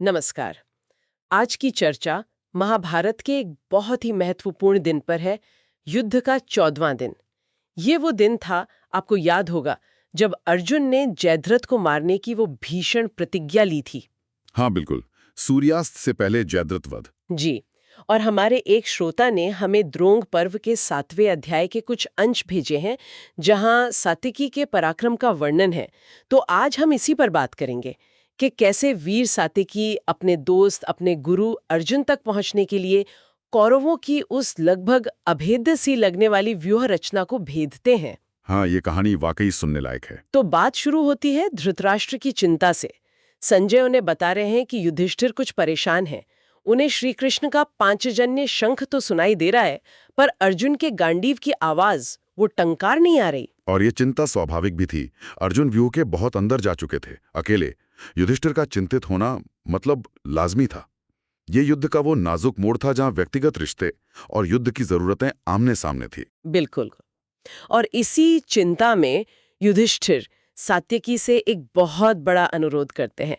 नमस्कार। आज की चर्चा महाभारत के एक बहुत ही महत्वपूर्ण दिन पर है, युद्ध का 14वां दिन। ये वो दिन था, आपको याद होगा, जब अर्जुन ने जयद्रथ को मारने की वो भीषण प्रतिज्ञा ली थी। हाँ बिल्कुल, सूर्यास्त से पहले जयद्रथ वध। जी। और हमारे एक श्रोता ने हमें द्रोण पर्व के 7वें अध्याय के कुछ अंश भेजे हैं, जहां सात्विकी के पराक्रम का वर्णन है। तो आज हम इसी पर बात करेंगे कि कैसे वीर सात्विकी अपने दोस्त, अपने गुरु अर्जुन तक पहुंचने के लिए कौरवों की उस लगभग अभेद्य सी लगने वाली व्यूह रचना को भेदते हैं। हाँ, ये कहानी वाकई सुनने लायक है। तो बात शुरू होती है धृतराष्ट्र की चिंता से। संजय उन्हें बता रहे हैं कि युधिष्ठिर कुछ परेशान है। उन्हें श्री कृष्ण का पांचजन्य शंख तो सुनाई दे रहा है, पर अर्जुन के गांडीव की आवाज, वो टंकार नहीं आ रही। और ये चिंता स्वाभाविक भी थी। अर्जुन व्यूह के बहुत अंदर जा चुके थे, अकेले। युधिष्ठिर का चिंतित होना मतलब लाजमी था। ये युद्ध का वो नाजुक मोड़ था जहां व्यक्तिगत रिश्ते और युद्ध की जरूरतें आमने सामने थी। बिल्कुल। और इसी चिंता में युधिष्ठिर सात्यकी से एक बहुत बड़ा अनुरोध करते हैं।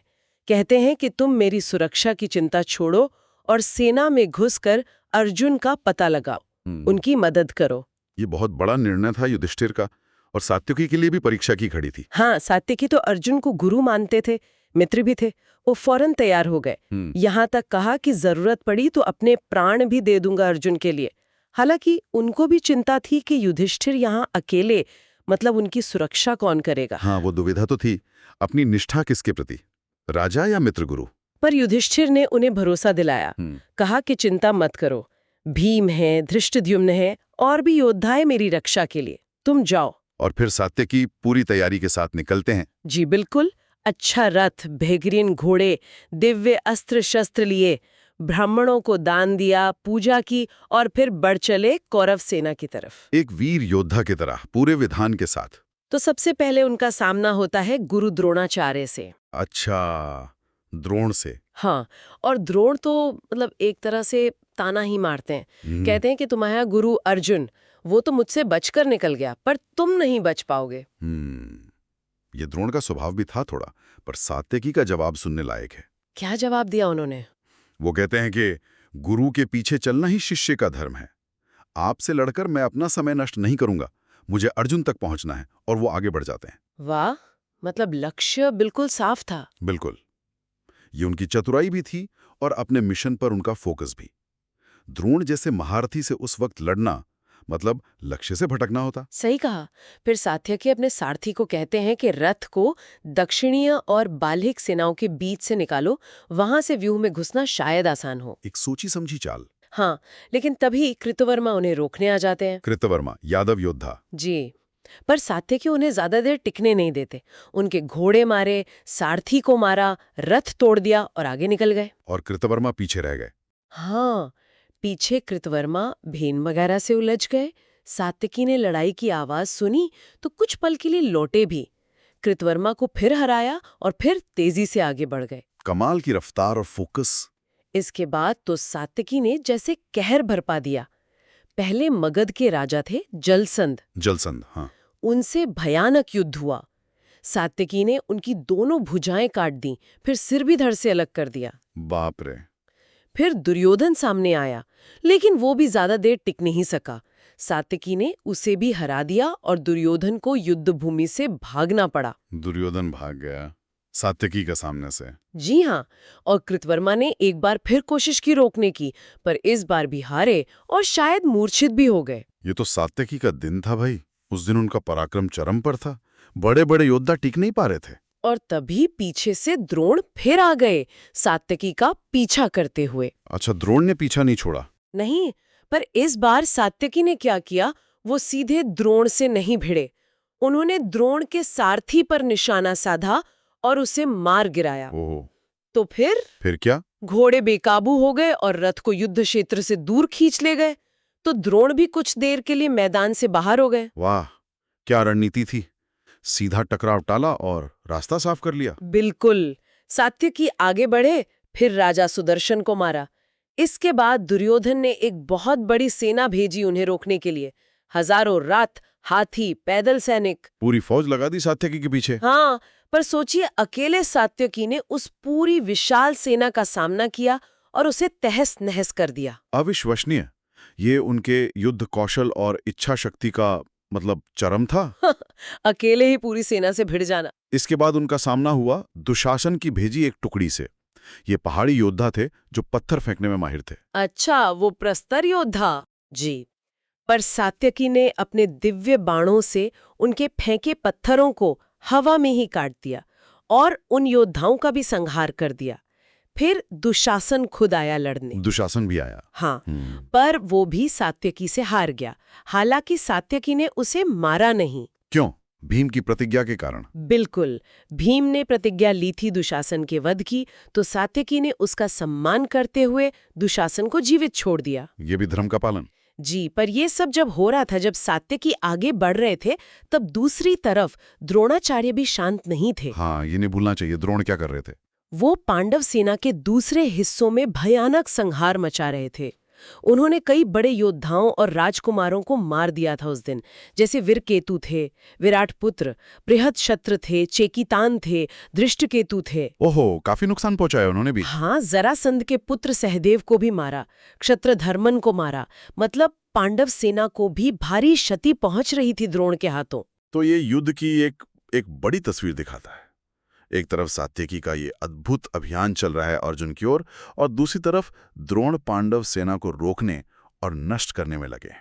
कहते हैं कि तुम मेरी सुरक्षा की चिंता छोड़ो और सेना में घुसकर अर्जुन का पता लगाओ, उनकी मदद करो। ये बहुत बड़ा निर्णय था युधिष्ठिर का, और सात्विकी के लिए भी परीक्षा की घड़ी थी। हाँ, सात्यकी तो अर्जुन को गुरु मानते थे, मित्र भी थे। वो फौरन तैयार हो गए। यहाँ तक कहा कि जरूरत पड़ी तो अपने प्राण भी दे दूंगा अर्जुन के लिए। हालांकि उनको भी चिंता थी कि युधिष्ठिर यहाँ अकेले, मतलब उनकी सुरक्षा कौन करेगा। हाँ, वो दुविधा तो थी, अपनी निष्ठा किसके प्रति, राजा या मित्र गुरु। पर युधिष्ठिर ने उन्हें भरोसा दिलाया। कहा कि चिंता मत करो, भीम है, धृष्टद्युम्न है और भी योद्धा है मेरी रक्षा के लिए, तुम जाओ। और फिर सात्यकी पूरी तैयारी के साथ निकलते हैं। जी बिल्कुल। अच्छा रथ, बेहतरीन घोड़े, दिव्य अस्त्र शस्त्र लिए, ब्राह्मणों को दान दिया, पूजा की और फिर बढ़ चले कौरव सेना की तरफ, एक वीर योद्धा की तरह पूरे विधान के साथ। तो सबसे पहले उनका सामना होता है गुरु द्रोणाचार्य से। अच्छा, द्रोण से। हाँ, और द्रोण तो मतलब एक तरह से ताना ही मारते हैं। कहते हैं कि तुम्हारा गुरु अर्जुन, वो तो मुझसे बचकर निकल गया, पर तुम नहीं बच पाओगे। ये द्रोण का स्वभाव भी था थोड़ा, पर सात्यकी का जवाब सुनने लायक है। क्या जवाब दिया उन्होंने? वो कहते हैं कि गुरु के पीछे चलना ही शिष्य का धर्म है। आपसे लड़कर मैं अपना समय नष्ट नहीं करूंगा, मुझे अर्जुन तक पहुंचना है। और वो आगे बढ़ जाते हैं। वाह, मतलब लक्ष्य बिल्कुल साफ था। बिल्कुल, ये उनकी चतुराई भी थी और अपने मिशन पर उनका फोकस भी। द्रोण जैसे महारथी से उस वक्त लड़ना मतलब लक्ष्य से भटकना होता। सही कहा। फिर सात्यकी अपने सारथी को कहते हैं कि रथ को दक्षिणीय और बाल्हिक सेनाओं के बीच से निकालो, वहां से व्यूह में घुसना शायद आसान हो। एक सोची समझी चाल। हाँ, लेकिन तभी कृतवर्मा उन्हें रोकने आ जाते हैं। कृतवर्मा यादव योद्धा। जी। पर सात्यकी उन्हें ज्यादा देर टिकने नहीं देते। उनके घोड़े मारे, सारथी को मारा, रथ तोड़ दिया और आगे निकल गए। और कृतवर्मा पीछे रह गए। हाँ, पीछे कृतवर्मा भेन वगैरह से उलझ गए। सात्यकी ने लड़ाई की आवाज सुनी तो कुछ पल के लिए लौटे भी, कृतवर्मा को फिर हराया और फिर तेजी से आगे बढ़ गए। कमाल की रफ्तार और फोकस। इसके बाद तो सात्यकी ने जैसे कहर बरपा दिया। पहले मगध के राजा थे जलसंध। जलसंध, हाँ। उनसे भयानक युद्ध हुआ। सात्यकी ने उनकी दोनों भुजाएं काट दी, फिर सिर भी धड़ से अलग कर दिया। बाप रे। फिर दुर्योधन सामने आया, लेकिन वो भी ज्यादा देर टिक नहीं सका। सात्यकी ने उसे भी हरा दिया और दुर्योधन को युद्ध भूमि से भागना पड़ा। दुर्योधन भाग गया सात्यकी का सामने से। जी हाँ, और कृतवर्मा ने एक बार फिर कोशिश की रोकने की, पर इस बार भी हारे और शायद मूर्छित भी हो गए। ये तो सात्यकी का दिन था भाई। उस दिन उनका पराक्रम चरम पर था। बड़े बड़े योद्धा टिक नहीं पा रहे थे। और तभी पीछे से द्रोण फिर आ गए, सात्यकी का पीछा करते हुए। अच्छा, द्रोण ने पीछा नहीं छोड़ा। नहीं, पर इस बार सात्यकी ने क्या किया, वो सीधे द्रोण से नहीं भिड़े। उन्होंने द्रोण के सारथी पर निशाना साधा और उसे मार गिराया। ओह। तो फिर क्या? घोड़े बेकाबू हो गए और रथ को युद्ध क्षेत्र से दूर खींच ले गए। तो द्रोण भी कुछ देर के लिए मैदान से बाहर हो गए। वाह, क्या रणनीति थी। सीधा टकराव टाला और रास्ता साफ कर लिया। बिल्कुल। सात्यकी आगे बढ़े, फिर राजा सुदर्शन को मारा। इसके बाद दुर्योधन ने एक बहुत बड़ी सेना भेजी उन्हें रोकने के लिए। हजारों रथ, हाथी, पैदल सैनिक। पूरी फौज लगा दी सात्यकी के पीछे। हाँ, पर सोचिए, अकेले सात्यकी ने उस पूरी विशाल सेना का सामना किया और उसे तहस नहस कर दिया। अविश्वसनीय। ये उनके युद्ध कौशल और इच्छा शक्ति का मतलब चरम था। अकेले ही पूरी सेना से भिड़ जाना। इसके बाद उनका सामना हुआ दुशासन की भेजी एक टुकड़ी से। ये पहाड़ी योद्धा थे जो पत्थर फेंकने में माहिर थे। अच्छा, वो प्रस्तर योद्धा। जी। पर सात्यकी ने अपने दिव्य बाणों से उनके फेंके पत्थरों को हवा में ही काट दिया और उन योद्धाओं का भी संहार कर दिया। फिर दुशासन खुद आया लड़ने। दुशासन भी आया। हाँ, पर वो भी सात्यकी से हार गया। हालांकि सात्यकी ने उसे मारा नहीं। क्यों? भीम की प्रतिज्ञा के कारण। बिल्कुल। भीम ने प्रतिज्ञा ली थी दुशासन के वध की, तो सात्यकी ने उसका सम्मान करते हुए दुशासन को जीवित छोड़ दिया। ये भी धर्म का पालन। जी, पर ये सब जब हो रहा था, जब सात्यकी आगे बढ़ रहे थे, तब दूसरी तरफ द्रोणाचार्य भी शांत नहीं थे। हाँ, ये नहीं भूलना चाहिए। द्रोण क्या कर रहे थे? वो पांडव सेना के दूसरे हिस्सों में भयानक संहार मचा रहे थे। उन्होंने कई बड़े योद्धाओं और राजकुमारों को मार दिया था उस दिन, जैसे वीरकेतु थे, विराट पुत्र, बृहदशत्र थे, चेकितान थे, दृष्टकेतु थे। ओहो, काफी नुकसान पहुंचाया उन्होंने भी। हाँ, जरासंध के पुत्र सहदेव को भी मारा, क्षत्रधर्मन को मारा। मतलब पांडव सेना को भी भारी क्षति पहुंच रही थी द्रोण के हाथों। तो ये युद्ध की एक बड़ी तस्वीर दिखाता है। एक तरफ सात्यकी का ये अद्भुत अभियान चल रहा है अर्जुन की ओर, और दूसरी तरफ द्रोण पांडव सेना को रोकने और नष्ट करने में लगे।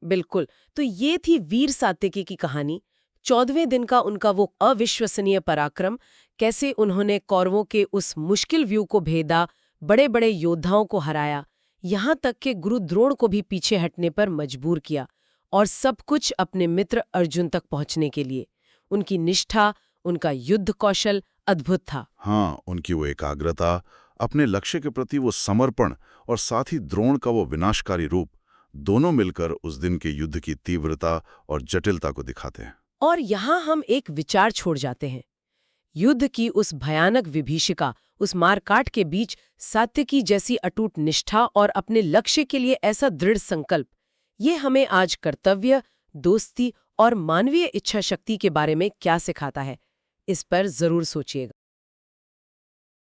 बिल्कुल। तो ये थी वीर सात्यकी की कहानी। 14वें दिन का उनका वो अविश्वसनीय पराक्रम, कैसे उन्होंने कौरवों के उस मुश्किल व्यू को भेदा, बड़े बड़े योद्धाओं को हराया, यहाँ तक कि गुरु द्रोण को भी पीछे हटने पर मजबूर किया, और सब कुछ अपने मित्र अर्जुन तक पहुंचने के लिए। उनकी निष्ठा, उनका युद्ध कौशल अद्भुत था। हाँ, उनकी वो एकाग्रता, अपने लक्ष्य के प्रति वो समर्पण, और साथ ही द्रोण का वो विनाशकारी रूप, दोनों मिलकर उस दिन के युद्ध की तीव्रता और जटिलता को दिखाते हैं। और यहाँ हम एक विचार छोड़ जाते हैं। युद्ध की उस भयानक विभीषिका, उस मारकाट के बीच सात्यकी जैसी अटूट निष्ठा और अपने लक्ष्य के लिए ऐसा दृढ़ संकल्प, ये हमें आज कर्तव्य, दोस्ती और मानवीय इच्छा शक्ति के बारे में क्या सिखाता है? इस पर जरूर सोचिएगा।